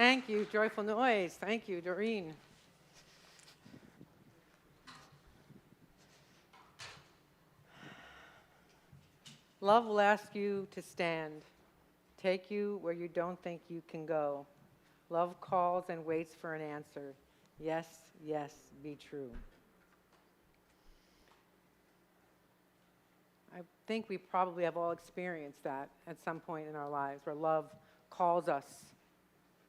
Thank you, Joyful Noise. Thank you, Doreen. Love will ask you to stand, take you where you don't think you can go. Love calls and waits for an answer. Yes, yes, be true. I think we probably have all experienced that at some point in our lives, where love calls us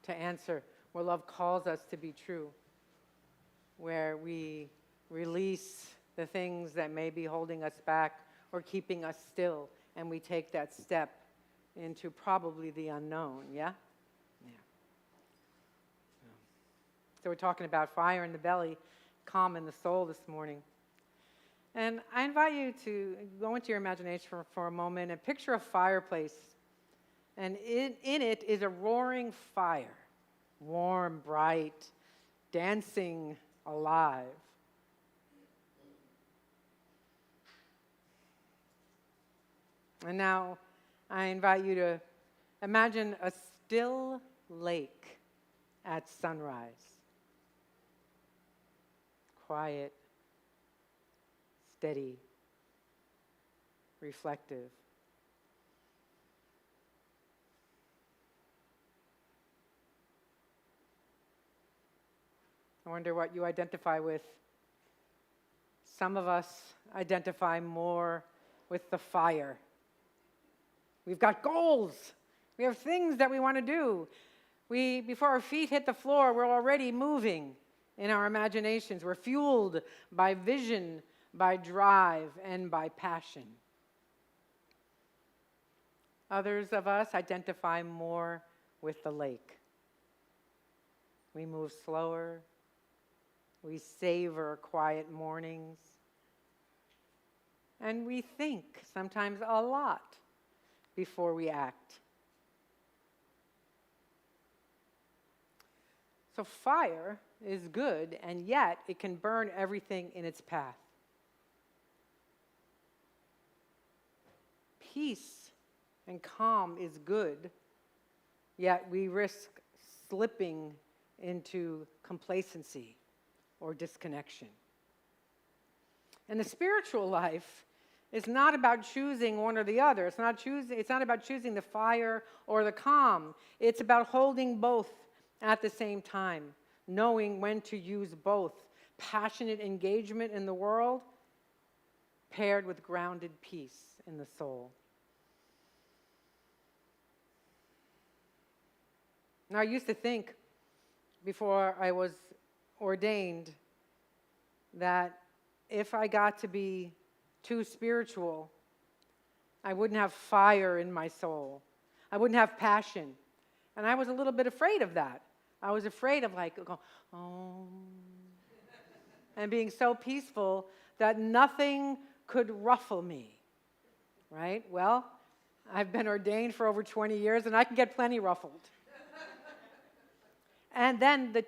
to answer, where love calls us to be true, where we release the things that may be holding us back or keeping us still, and we take that step into probably the unknown, yeah? Yeah. So we're talking about fire in the belly, calm in the soul this morning. And I invite you to go into your imagination for a moment and picture a fireplace. And in it is a roaring fire, warm, bright, dancing, alive. And now I invite you to imagine a still lake at sunrise. Quiet, steady, reflective. I wonder what you identify with. Some of us identify more with the fire. We've got goals. We have things that we want to do. Before our feet hit the floor, we're already moving in our imaginations. We're fueled by vision, by drive, and by passion. Others of us identify more with the lake. We move slower. We savor quiet mornings. And we think sometimes a lot before we act. So fire is good, and yet it can burn everything in its path. Peace and calm is good, yet we risk slipping into complacency or disconnection. And the spiritual life is not about choosing one or the other. It's not about choosing the fire or the calm. It's about holding both at the same time, knowing when to use both. Passionate engagement in the world paired with grounded peace in the soul. Now, I used to think before I was ordained that if I got to be too spiritual, I wouldn't have fire in my soul. I wouldn't have passion. And I was a little bit afraid of that. I was afraid of going, oh, and being so peaceful that nothing could ruffle me, right? Well, I've been ordained for over 20 years, and I can get plenty ruffled. And then the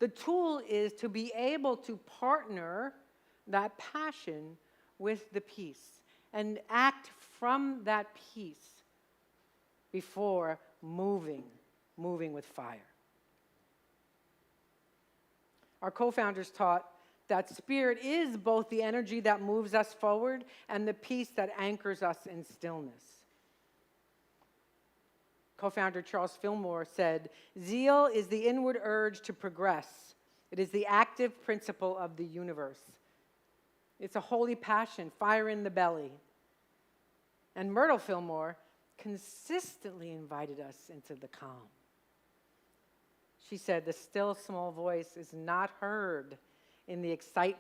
tool is to be able to partner that passion with the peace and act from that peace before moving with fire. Our co-founders taught that spirit is both the energy that moves us forward and the peace that anchors us in stillness. Co-founder Charles Fillmore said, "Zeal is the inward urge to progress. It is the active principle of the universe. It's a holy passion, fire in the belly." And Myrtle Fillmore consistently invited us into the calm. She said, "The still small voice is not heard in the excitement